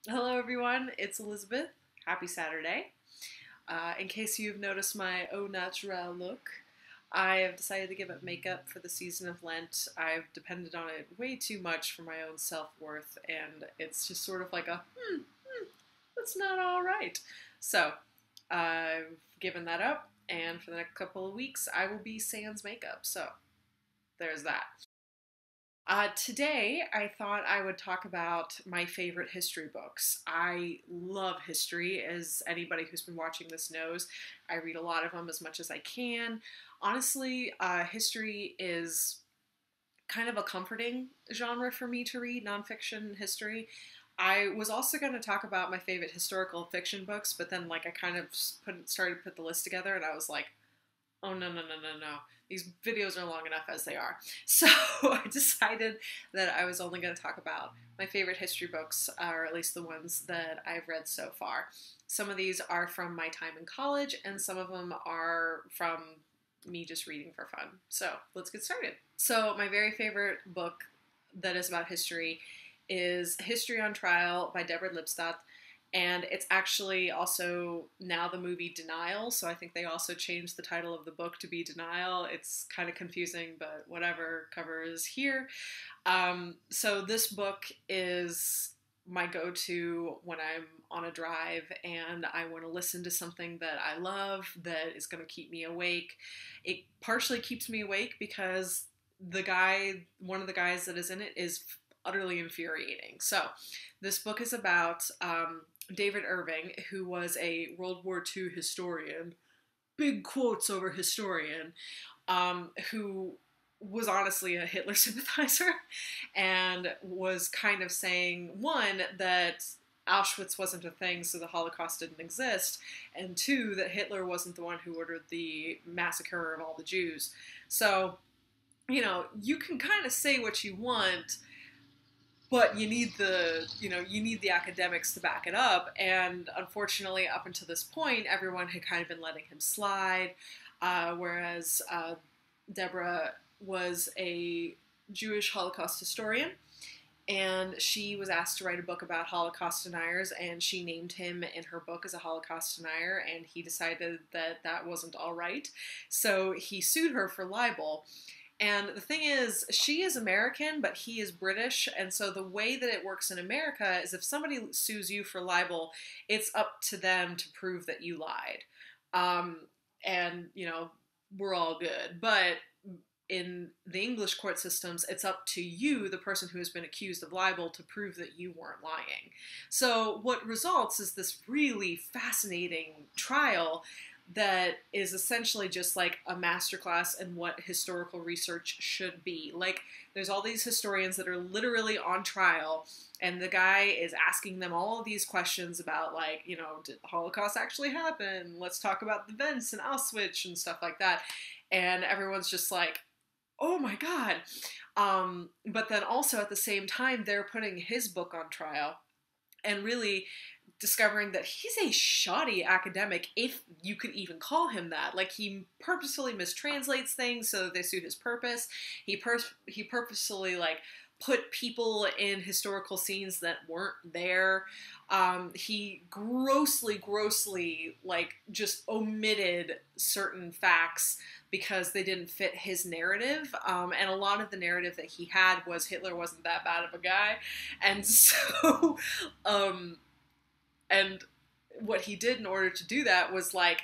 Hello everyone, it's Elizabeth. Happy Saturday. In case you've noticed my au naturel look, I have decided to give up makeup for the season of Lent. I've depended on it way too much for my own self-worth, and it's just sort of like that's not alright. So, I've given that up, and for the next couple of weeks, I will be sans makeup. So, there's that. Today, I thought I would talk about my favorite history books. I love history, as anybody who's been watching this knows. I read a lot of them as much as I can. Honestly, history is kind of a comforting genre for me to read, nonfiction history. I was also going to talk about my favorite historical fiction books, but then I kind of started to put the list together, and I was like, oh, no, no, no, no, no. These videos are long enough as they are. So I decided that I was only going to talk about my favorite history books, or at least the ones that I've read so far. Some of these are from my time in college, and some of them are from me just reading for fun. So let's get started. So my very favorite book that is about history is History on Trial by Deborah Lipstadt. And it's actually also now the movie Denial, so I think they also changed the title of the book to be Denial. It's kind of confusing, but whatever, cover is here. So this book is my go-to when I'm on a drive and I want to listen to something that I love that is going to keep me awake. It partially keeps me awake because one of the guys that is in it is utterly infuriating. So this book is about David Irving, who was a World War II historian, big quotes over historian, who was honestly a Hitler sympathizer and was kind of saying, one, that Auschwitz wasn't a thing, so the Holocaust didn't exist, and two, that Hitler wasn't the one who ordered the massacre of all the Jews. So, you can kind of say what you want, but you need the academics to back it up. And unfortunately, up until this point, everyone had kind of been letting him slide, whereas Deborah was a Jewish Holocaust historian, and she was asked to write a book about Holocaust deniers, and she named him in her book as a Holocaust denier, and he decided that that wasn't all right, so he sued her for libel. And the thing is, she is American, but he is British. And so the way that it works in America is if somebody sues you for libel, it's up to them to prove that you lied. Um, and, we're all good. But in the English court systems, it's up to you, the person who has been accused of libel, to prove that you weren't lying. So what results is this really fascinating trial that is essentially just like a masterclass in what historical research should be. Like, there's all these historians that are literally on trial, and the guy is asking them all of these questions about, like, did the Holocaust actually happen? Let's talk about the events in Auschwitz and stuff like that. And everyone's just like, oh my God. But then also at the same time, they're putting his book on trial and really discovering that he's a shoddy academic, if you could even call him that. Like, he purposefully mistranslates things so that they suit his purpose. He purposefully, like, put people in historical scenes that weren't there. He grossly, like, just omitted certain facts because they didn't fit his narrative. And a lot of the narrative that he had was Hitler wasn't that bad of a guy. And so, and what he did in order to do that was, like,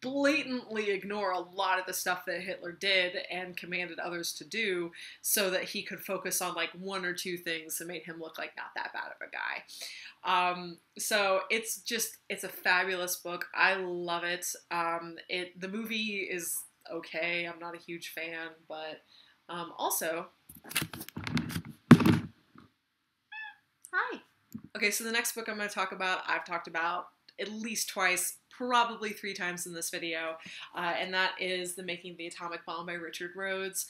blatantly ignore a lot of the stuff that Hitler did and commanded others to do so that he could focus on, like, one or two things that made him look like not that bad of a guy. So it's a fabulous book. I love it. The movie is okay. I'm not a huge fan, but also, hi. Okay, so the next book I'm going to talk about, I've talked about at least twice, probably three times in this video, and that is The Making of the Atomic Bomb by Richard Rhodes.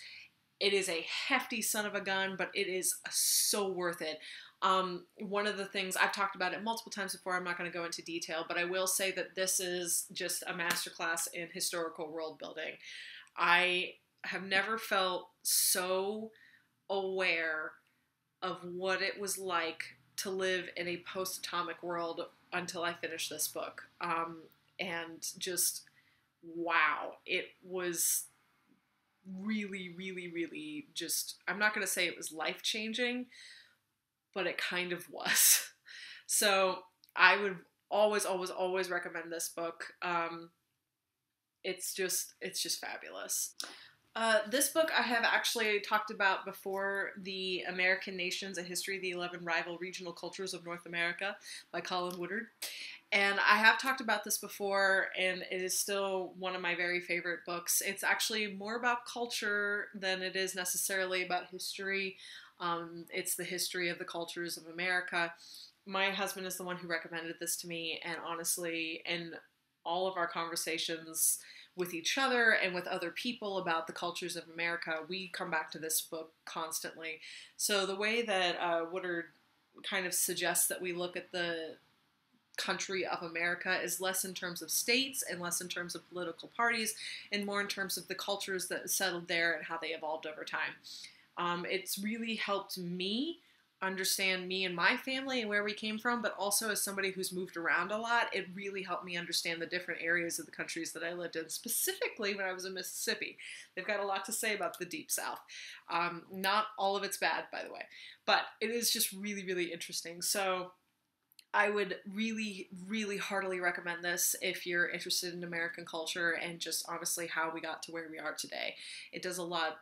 It is a hefty son of a gun, but it is so worth it. One of the things, I've talked about it multiple times before, I'm not going to go into detail, but I will say that this is just a masterclass in historical world building. I have never felt so aware of what it was like to live in a post-atomic world until I finished this book. And just, wow, it was really, really, really just, I'm not going to say it was life-changing, but it kind of was. So I would always, always, always recommend this book. It's just fabulous. This book I have actually talked about before, The American Nations, A History of the 11 Rival Regional Cultures of North America by Colin Woodard. And I have talked about this before, and it is still one of my very favorite books. It's actually more about culture than it is necessarily about history. It's the history of the cultures of America. My husband is the one who recommended this to me, and honestly, in all of our conversations with each other and with other people about the cultures of America, we come back to this book constantly. So the way that Woodard kind of suggests that we look at the country of America is less in terms of states and less in terms of political parties and more in terms of the cultures that settled there and how they evolved over time. It's really helped me understand me and my family and where we came from, but also as somebody who's moved around a lot, it really helped me understand the different areas of the countries that I lived in, specifically when I was in Mississippi. They've got a lot to say about the Deep South. Not all of it's bad, by the way, but it is just really, really interesting. So I would really, really heartily recommend this if you're interested in American culture and just honestly how we got to where we are today. It does a lot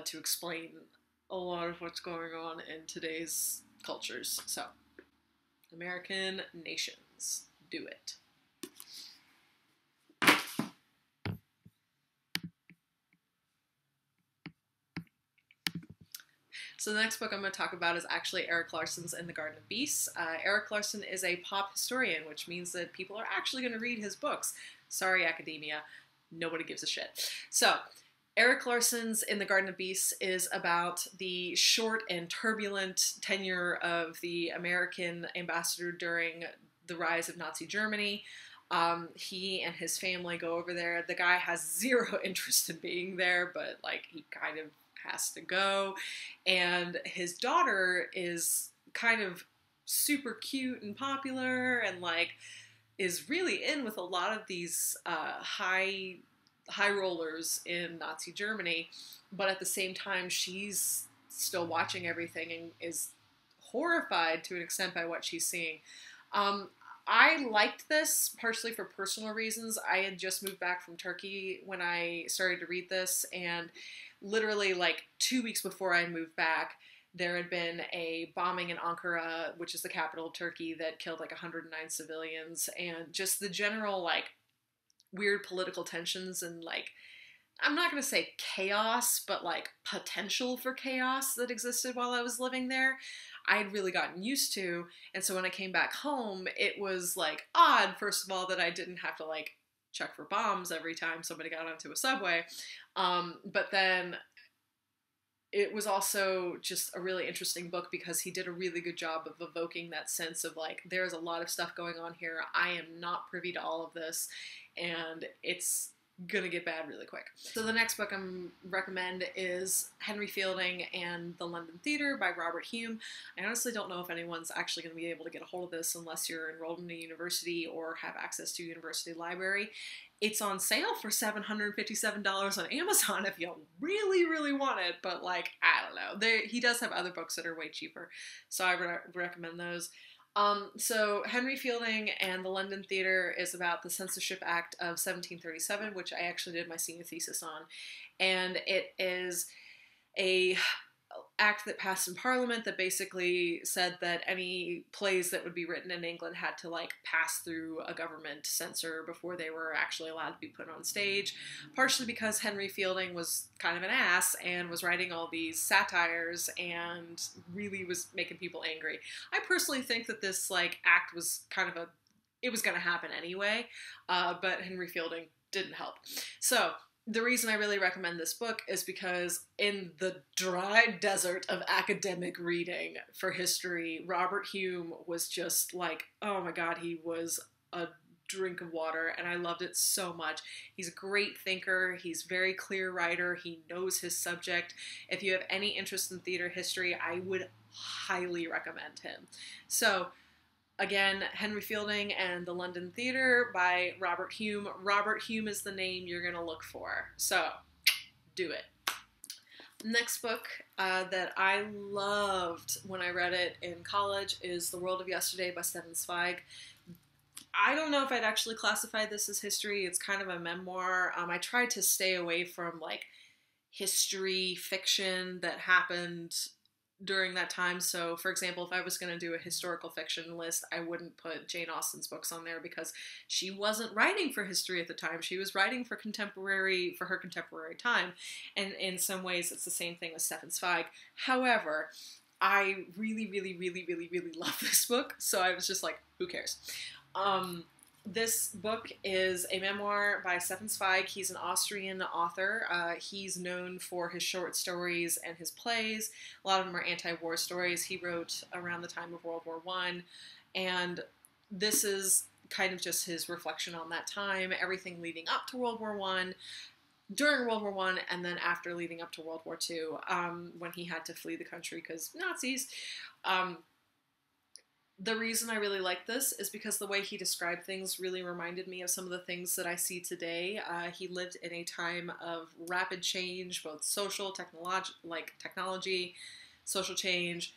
to explain a lot of what's going on in today's cultures. So, American Nations, do it. So the next book I'm going to talk about is actually Erik Larson's In the Garden of Beasts. Erik Larson is a pop historian, which means that people are actually going to read his books. Sorry, academia. Nobody gives a shit. So, Erik Larson's In the Garden of Beasts is about the short and turbulent tenure of the American ambassador during the rise of Nazi Germany. He and his family go over there. The guy has zero interest in being there, but like he kind of has to go. And his daughter is kind of super cute and popular and like is really in with a lot of these high rollers in Nazi Germany, but at the same time she's still watching everything and is horrified to an extent by what she's seeing. I liked this partially for personal reasons. I had just moved back from Turkey when I started to read this, and literally like 2 weeks before I moved back, there had been a bombing in Ankara, which is the capital of Turkey, that killed like 109 civilians, and just the general like weird political tensions and like, I'm not going to say chaos, but like potential for chaos that existed while I was living there, I'd really gotten used to. And so when I came back home, it was like odd, first of all, that I didn't have to like check for bombs every time somebody got onto a subway. But then it was also just a really interesting book because he did a really good job of evoking that sense of like, there's a lot of stuff going on here. I am not privy to all of this, and it's gonna get bad really quick. So the next book I'm recommend is Henry Fielding and the London Theatre by Robert Hume. I honestly don't know if anyone's actually going to be able to get a hold of this unless you're enrolled in a university or have access to a university library. It's on sale for $757 on Amazon if you really, really want it, but like, I don't know. He does have other books that are way cheaper, so I recommend those. So Henry Fielding and the London Theatre is about the Censorship Act of 1737, which I actually did my senior thesis on, and it is a act that passed in Parliament that basically said that any plays that would be written in England had to like pass through a government censor before they were actually allowed to be put on stage, partially because Henry Fielding was kind of an ass and was writing all these satires and really was making people angry. I personally think that this like act was kind of it was going to happen anyway, but Henry Fielding didn't help. So the reason I really recommend this book is because in the dry desert of academic reading for history, Robert Hume was just like, oh my god, he was a drink of water, and I loved it so much. He's a great thinker. He's a very clear writer. He knows his subject. If you have any interest in theater history, I would highly recommend him. So again, Henry Fielding and the London Theatre by Robert Hume. Robert Hume is the name you're going to look for. So do it. Next book that I loved when I read it in college is The World of Yesterday by Stefan Zweig. I don't know if I'd actually classify this as history. It's kind of a memoir. I tried to stay away from like history fiction that happened during that time. So, for example, if I was going to do a historical fiction list, I wouldn't put Jane Austen's books on there because she wasn't writing for history at the time. She was writing for her contemporary time. And in some ways, it's the same thing with Stefan Zweig. However, I really, really, really, really, really love this book. So I was just like, who cares? This book is a memoir by Stefan Zweig. He's an Austrian author. He's known for his short stories and his plays. A lot of them are anti-war stories. He wrote around the time of World War I, and this is kind of just his reflection on that time, everything leading up to World War I, during World War I, and then after leading up to World War II, when he had to flee the country because Nazis. The reason I really like this is because the way he described things really reminded me of some of the things that I see today. He lived in a time of rapid change, both social, technology, social change,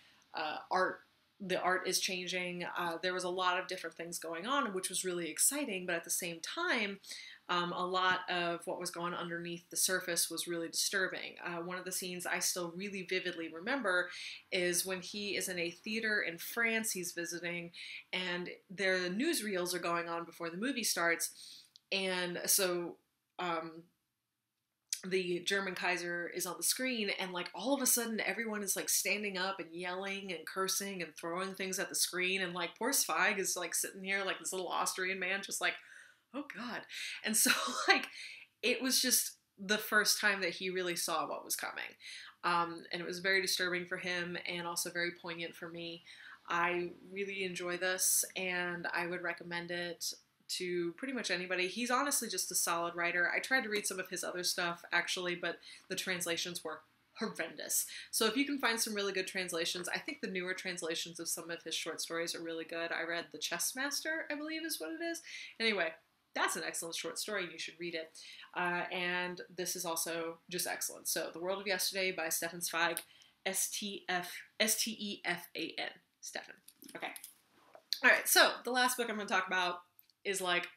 art. The art is changing. There was a lot of different things going on, which was really exciting, but at the same time, a lot of what was going on underneath the surface was really disturbing. One of the scenes I still really vividly remember is when he is in a theater in France he's visiting, and their newsreels are going on before the movie starts, and so the German Kaiser is on the screen, and like all of a sudden everyone is like standing up and yelling and cursing and throwing things at the screen, and like poor Zweig is like sitting here like this little Austrian man just like, oh God. And so like it was just the first time that he really saw what was coming. And it was very disturbing for him and also very poignant for me. I really enjoy this, and I would recommend it to pretty much anybody. He's honestly just a solid writer. I tried to read some of his other stuff actually, but the translations were horrendous. So if you can find some really good translations, I think the newer translations of some of his short stories are really good. I read The Chess Master, I believe is what it is. Anyway, that's an excellent short story, and you should read it. And this is also just excellent. So The World of Yesterday by Stefan Zweig, S-T-E-F-A-N, Stefan. Okay. All right, so the last book I'm going to talk about is like,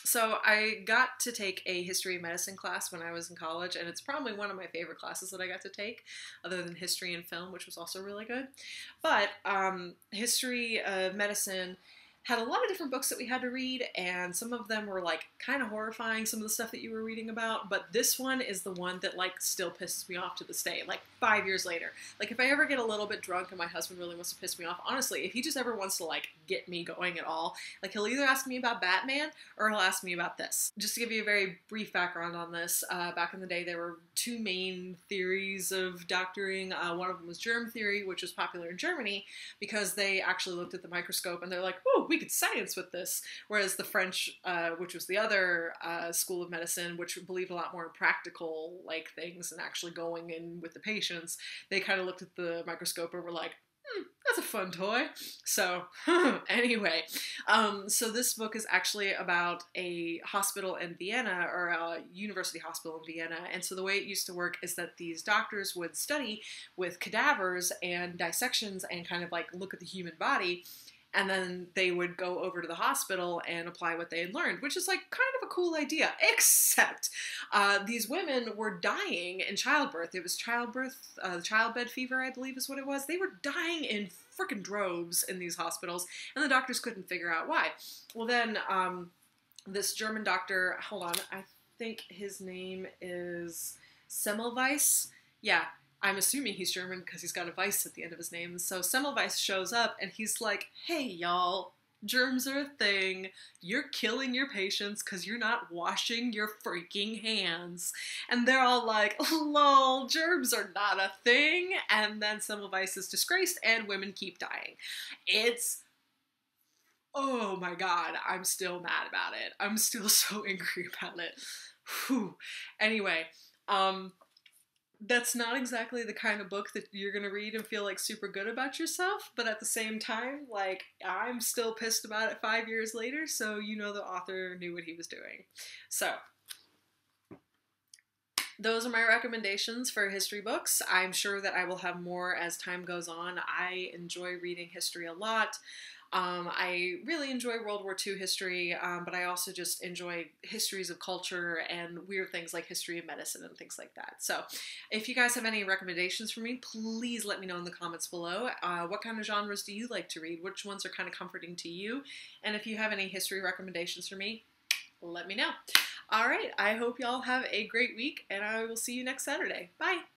So I got to take a history of medicine class when I was in college, and it's probably one of my favorite classes that I got to take, other than history and film, which was also really good. But history of medicine had a lot of different books that we had to read, and some of them were like kind of horrifying, some of the stuff that you were reading about, but this one is the one that like still pisses me off to this day, like 5 years later. Like if I ever get a little bit drunk and my husband really wants to piss me off, honestly, if he just ever wants to like get me going at all, like he'll either ask me about Batman or he'll ask me about this. Just to give you a very brief background on this, back in the day there were two main theories of doctoring. One of them was germ theory, which was popular in Germany because they actually looked at the microscope and they're like, oh, we could science with this. Whereas the French, which was the other school of medicine, which believed a lot more in practical like things and actually going in with the patients, they kind of looked at the microscope and were like, that's a fun toy. So anyway, so this book is actually about a hospital in Vienna, or a university hospital in Vienna. And so the way it used to work is that these doctors would study with cadavers and dissections and kind of like look at the human body. And then they would go over to the hospital and apply what they had learned, which is like kind of a cool idea, except these women were dying in childbirth. It was childbirth, childbed fever, I believe is what it was. They were dying in freaking droves in these hospitals, and the doctors couldn't figure out why. Well, then this German doctor, hold on, I think his name is Semmelweis. Yeah. I'm assuming he's German because he's got a Weiss at the end of his name. So Semmelweis shows up and he's like, hey, y'all, germs are a thing. You're killing your patients because you're not washing your freaking hands. And they're all like, lol, germs are not a thing. And then Semmelweis is disgraced and women keep dying. It's oh my God, I'm still mad about it. I'm still so angry about it. Whew. Anyway, that's not exactly the kind of book that you're gonna read and feel like super good about yourself, but at the same time, like, I'm still pissed about it 5 years later, so you know the author knew what he was doing. So, those are my recommendations for history books. I'm sure that I will have more as time goes on. I enjoy reading history a lot. I really enjoy World War II history, but I also just enjoy histories of culture and weird things like history of medicine and things like that. So if you guys have any recommendations for me, please let me know in the comments below. What kind of genres do you like to read? Which ones are kind of comforting to you? And if you have any history recommendations for me, let me know. All right, I hope y'all have a great week, and I will see you next Saturday. Bye!